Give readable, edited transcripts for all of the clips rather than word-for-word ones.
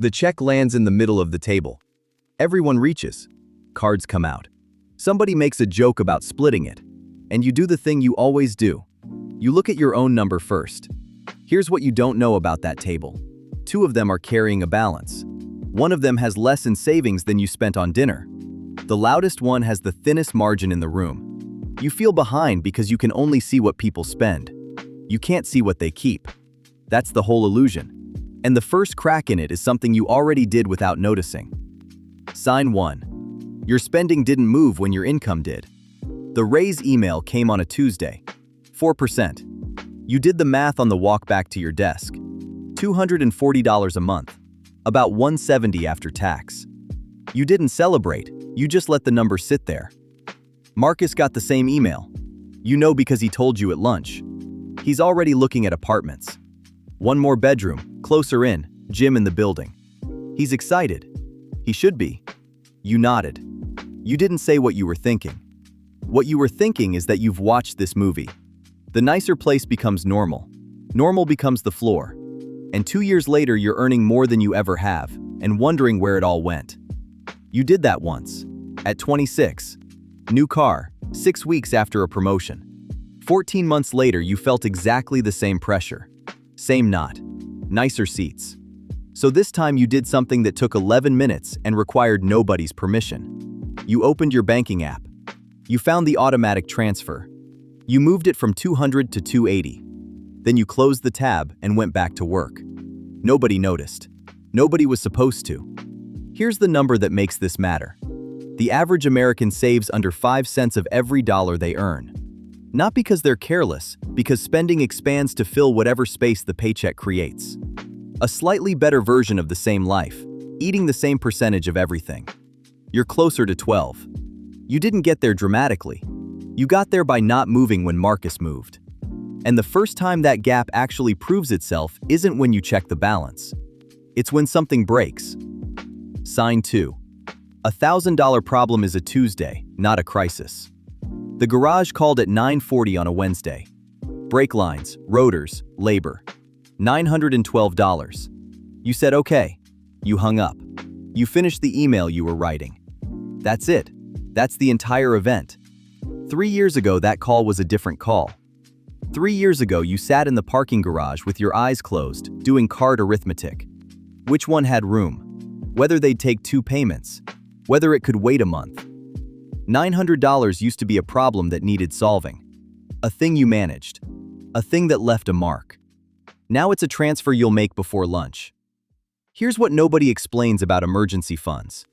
The check lands in the middle of the table. Everyone reaches. Cards come out. Somebody makes a joke about splitting it. And you do the thing you always do. You look at your own number first. Here's what you don't know about that table. Two of them are carrying a balance. One of them has less in savings than you spent on dinner. The loudest one has the thinnest margin in the room. You feel behind because you can only see what people spend. You can't see what they keep. That's the whole illusion. And the first crack in it is something you already did without noticing. Sign 1. Your spending didn't move when your income did. The raise email came on a Tuesday. 4%. You did the math on the walk back to your desk. $240 a month. About $170 after tax. You didn't celebrate, you just let the number sit there. Marcus got the same email. You know because he told you at lunch. He's already looking at apartments. One more bedroom, closer in, gym in the building. He's excited. He should be. You nodded. You didn't say what you were thinking. What you were thinking is that you've watched this movie. The nicer place becomes normal. Normal becomes the floor. And 2 years later, you're earning more than you ever have and wondering where it all went. You did that once. At 26. New car, 6 weeks after a promotion. 14 months later, you felt exactly the same pressure. Same knot. Nicer seats. So this time you did something that took 11 minutes and required nobody's permission. You opened your banking app. You found the automatic transfer. You moved it from 200 to 280. Then you closed the tab and went back to work. Nobody noticed. Nobody was supposed to. Here's the number that makes this matter. The average American saves under 5 cents of every dollar they earn. Not because they're careless, because spending expands to fill whatever space the paycheck creates. A slightly better version of the same life, eating the same percentage of everything. You're closer to 12. You didn't get there dramatically. You got there by not moving when Marcus moved. And the first time that gap actually proves itself isn't when you check the balance. It's when something breaks. Sign 2. $1,000 problem is a Tuesday, not a crisis. The garage called at 9:40 on a Wednesday. Brake lines, rotors, labor. $912. You said okay. You hung up. You finished the email you were writing. That's it. That's the entire event. 3 years ago, that call was a different call. 3 years ago, you sat in the parking garage with your eyes closed, doing card arithmetic. Which one had room? Whether they'd take 2 payments. Whether it could wait a month. $900 used to be a problem that needed solving. A thing you managed. A thing that left a mark. Now it's a transfer you'll make before lunch. Here's what nobody explains about emergency funds.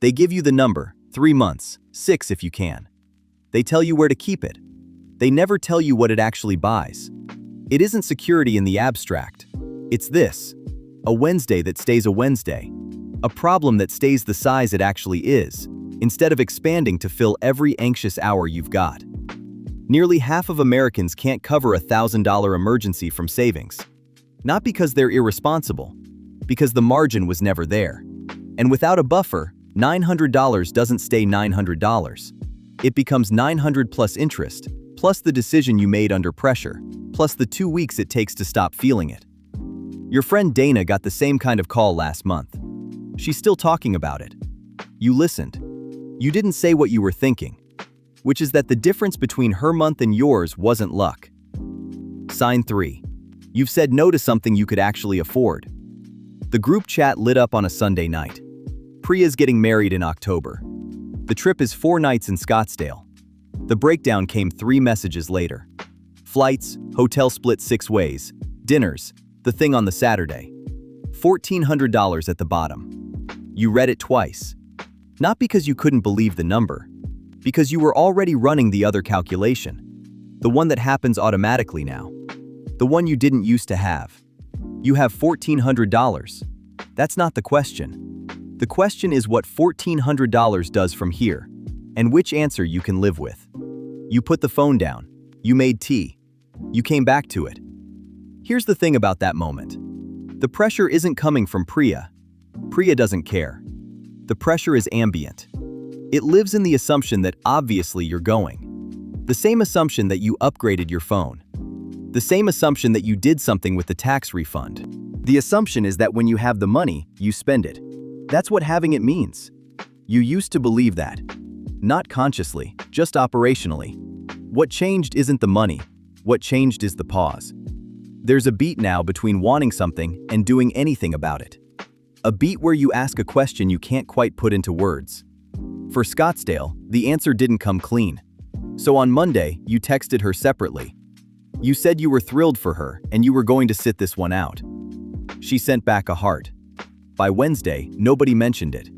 They give you the number, 3 months, 6 if you can. They tell you where to keep it. They never tell you what it actually buys. It isn't security in the abstract. It's this. A Wednesday that stays a Wednesday. A problem that stays the size it actually is, instead of expanding to fill every anxious hour you've got. Nearly half of Americans can't cover a $1,000 emergency from savings. Not because they're irresponsible, because the margin was never there. And without a buffer, $900 doesn't stay $900. It becomes $900 plus interest, plus the decision you made under pressure, plus the 2 weeks it takes to stop feeling it. Your friend Dana got the same kind of call last month. She's still talking about it. You listened. You didn't say what you were thinking, which is that the difference between her month and yours wasn't luck. Sign 3. You've said no to something you could actually afford. The group chat lit up on a Sunday night. Priya's getting married in October. The trip is 4 nights in Scottsdale. The breakdown came 3 messages later. Flights, hotel split 6 ways, dinners, the thing on the Saturday. $1,400 at the bottom. You read it twice. Not because you couldn't believe the number, because you were already running the other calculation. The one that happens automatically now. The one you didn't used to have. You have $1,400. That's not the question. The question is what $1,400 does from here, and which answer you can live with. You put the phone down. You made tea. You came back to it. Here's the thing about that moment. The pressure isn't coming from Priya. Priya doesn't care. The pressure is ambient. It lives in the assumption that obviously you're going. The same assumption that you upgraded your phone. The same assumption that you did something with the tax refund. The assumption is that when you have the money, you spend it. That's what having it means. You used to believe that. Not consciously, just operationally. What changed isn't the money. What changed is the pause. There's a beat now between wanting something and doing anything about it. A beat where you ask a question you can't quite put into words. For Scottsdale, the answer didn't come clean. So on Monday, you texted her separately. You said you were thrilled for her and you were going to sit this one out. She sent back a heart. By Wednesday, nobody mentioned it.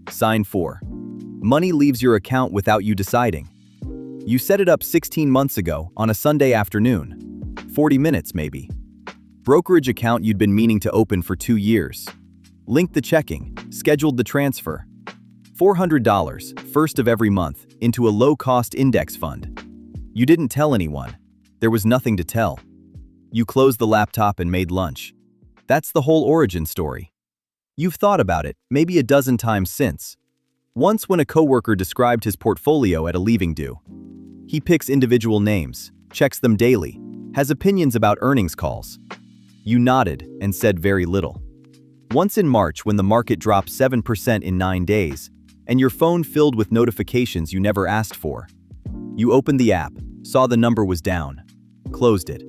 Sign 4. Money leaves your account without you deciding. You set it up 16 months ago on a Sunday afternoon. 40 minutes maybe. Brokerage account you'd been meaning to open for 2 years. Linked the checking, scheduled the transfer. $400, first of every month, into a low-cost index fund. You didn't tell anyone. There was nothing to tell. You closed the laptop and made lunch. That's the whole origin story. You've thought about it, maybe a dozen times since. Once when a coworker described his portfolio at a leaving due. He picks individual names, checks them daily, has opinions about earnings calls. You nodded and said very little. Once in March when the market dropped 7% in 9 days, and your phone filled with notifications you never asked for. You opened the app, saw the number was down, closed it.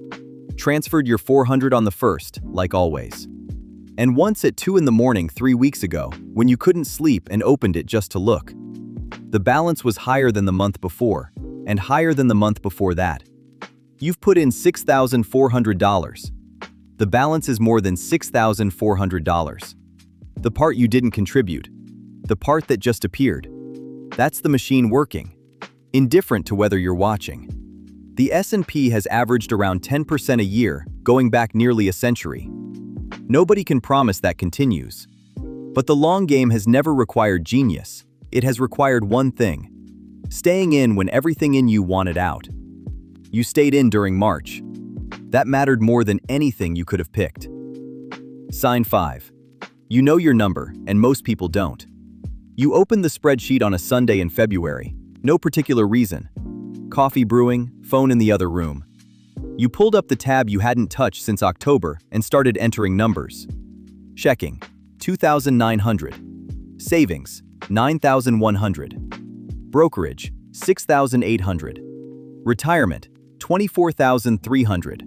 Transferred your $400 on the 1st, like always. And once at 2 in the morning 3 weeks ago, when you couldn't sleep and opened it just to look. The balance was higher than the month before, and higher than the month before that. You've put in $6,400. The balance is more than $6,400. The part you didn't contribute. The part that just appeared. That's the machine working. Indifferent to whether you're watching. The S&P has averaged around 10% a year, going back nearly a century. Nobody can promise that continues. But the long game has never required genius. It has required one thing. Staying in when everything in you wanted out. You stayed in during March. That mattered more than anything you could have picked. Sign 5. You know your number, and most people don't. You opened the spreadsheet on a Sunday in February. No particular reason. Coffee brewing, phone in the other room. You pulled up the tab you hadn't touched since October and started entering numbers. Checking, 2,900. Savings, 9,100. Brokerage, 6,800. Retirement, 24,300.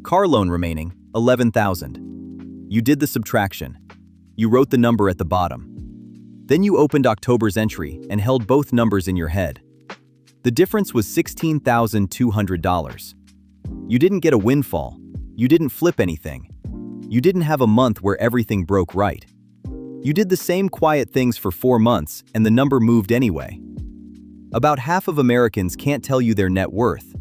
Car loan remaining, 11,000. You did the subtraction. You wrote the number at the bottom. Then you opened October's entry and held both numbers in your head. The difference was $16,200. You didn't get a windfall. You didn't flip anything. You didn't have a month where everything broke right. You did the same quiet things for 4 months and the number moved anyway. About half of Americans can't tell you their net worth.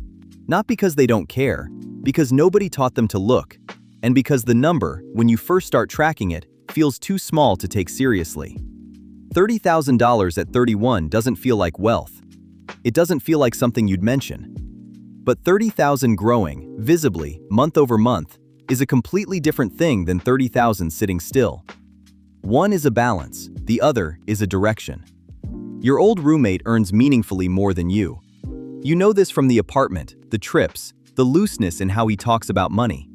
Not because they don't care, because nobody taught them to look, and because the number, when you first start tracking it, feels too small to take seriously. $30,000 at 31 doesn't feel like wealth. It doesn't feel like something you'd mention. But 30,000 growing, visibly, month over month, is a completely different thing than 30,000 sitting still. One is a balance, the other is a direction. Your old roommate earns meaningfully more than you. You know this from the apartment, the trips, the looseness in how he talks about money.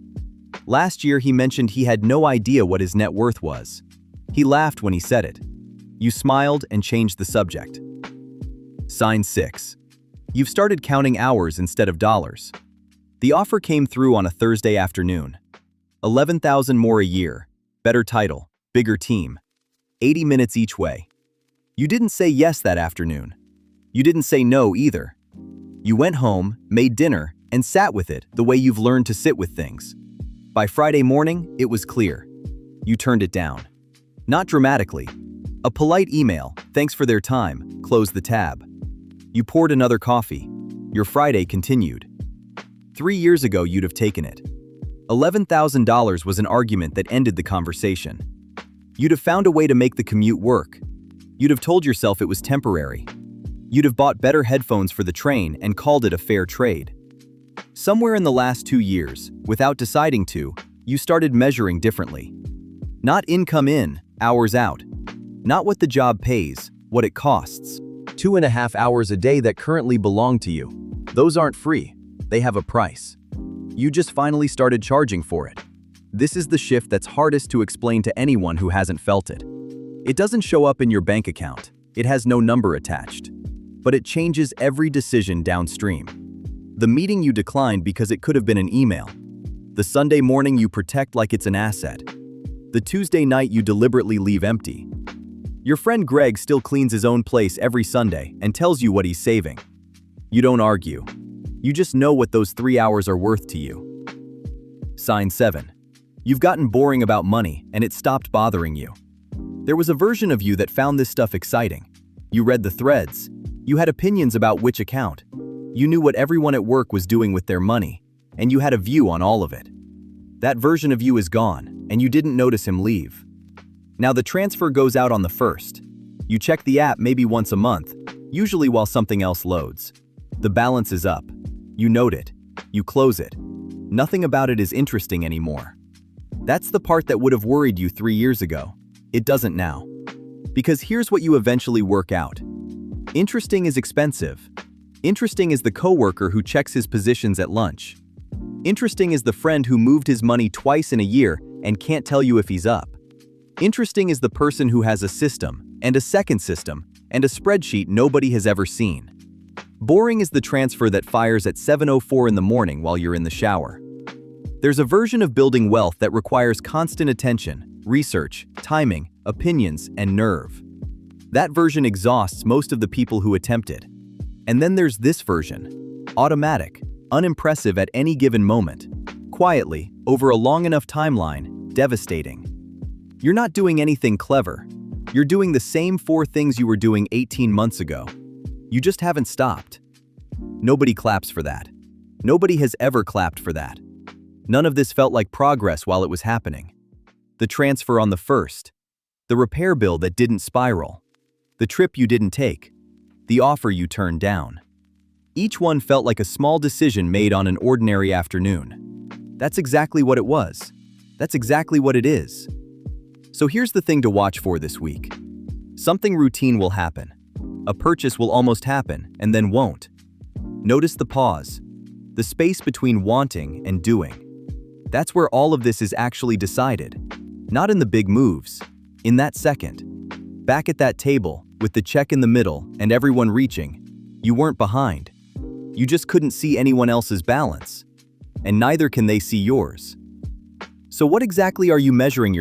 Last year he mentioned he had no idea what his net worth was. He laughed when he said it. You smiled and changed the subject. Sign 6. You've started counting hours instead of dollars. The offer came through on a Thursday afternoon. 11,000 more a year, better title, bigger team. 80 minutes each way. You didn't say yes that afternoon. You didn't say no either. You went home, made dinner, and sat with it the way you've learned to sit with things. By Friday morning, it was clear. You turned it down. Not dramatically. A polite email, thanks for their time, closed the tab. You poured another coffee. Your Friday continued. 3 years ago you'd have taken it. $11,000 was an argument that ended the conversation. You'd have found a way to make the commute work. You'd have told yourself it was temporary. You'd have bought better headphones for the train and called it a fair trade. Somewhere in the last 2 years, without deciding to, you started measuring differently. Not income in, hours out. Not what the job pays, what it costs. 2.5 hours a day that currently belong to you. Those aren't free. They have a price. You just finally started charging for it. This is the shift that's hardest to explain to anyone who hasn't felt it. It doesn't show up in your bank account. It has no number attached. But it changes every decision downstream. The meeting you declined because it could have been an email. The Sunday morning you protect like it's an asset. The Tuesday night you deliberately leave empty. Your friend Greg still cleans his own place every Sunday and tells you what he's saving. You don't argue. You just know what those 3 hours are worth to you. Sign 7. You've gotten boring about money and it stopped bothering you. There was a version of you that found this stuff exciting. You read the threads. You had opinions about which account. You knew what everyone at work was doing with their money, and you had a view on all of it. That version of you is gone, and you didn't notice him leave. Now the transfer goes out on the 1st. You check the app maybe once a month, usually while something else loads. The balance is up. You note it. You close it. Nothing about it is interesting anymore. That's the part that would have worried you 3 years ago. It doesn't now. Because here's what you eventually work out. Interesting is expensive. Interesting is the coworker who checks his positions at lunch. Interesting is the friend who moved his money twice in a year and can't tell you if he's up. Interesting is the person who has a system, and a second system, and a spreadsheet nobody has ever seen. Boring is the transfer that fires at 7:04 in the morning while you're in the shower. There's a version of building wealth that requires constant attention, research, timing, opinions, and nerve. That version exhausts most of the people who attempt it. And then there's this version. Automatic, unimpressive at any given moment. Quietly, over a long enough timeline, devastating. You're not doing anything clever. You're doing the same 4 things you were doing 18 months ago. You just haven't stopped. Nobody claps for that. Nobody has ever clapped for that. None of this felt like progress while it was happening. The transfer on the 1st. The repair bill that didn't spiral. The trip you didn't take. The offer you turned down. Each one felt like a small decision made on an ordinary afternoon. That's exactly what it was. That's exactly what it is. So here's the thing to watch for this week. Something routine will happen. A purchase will almost happen and then won't. Notice the pause. The space between wanting and doing. That's where all of this is actually decided. Not in the big moves. In that second. Back at that table, with the check in the middle and everyone reaching, you weren't behind. You just couldn't see anyone else's balance. And neither can they see yours. So what exactly are you measuring your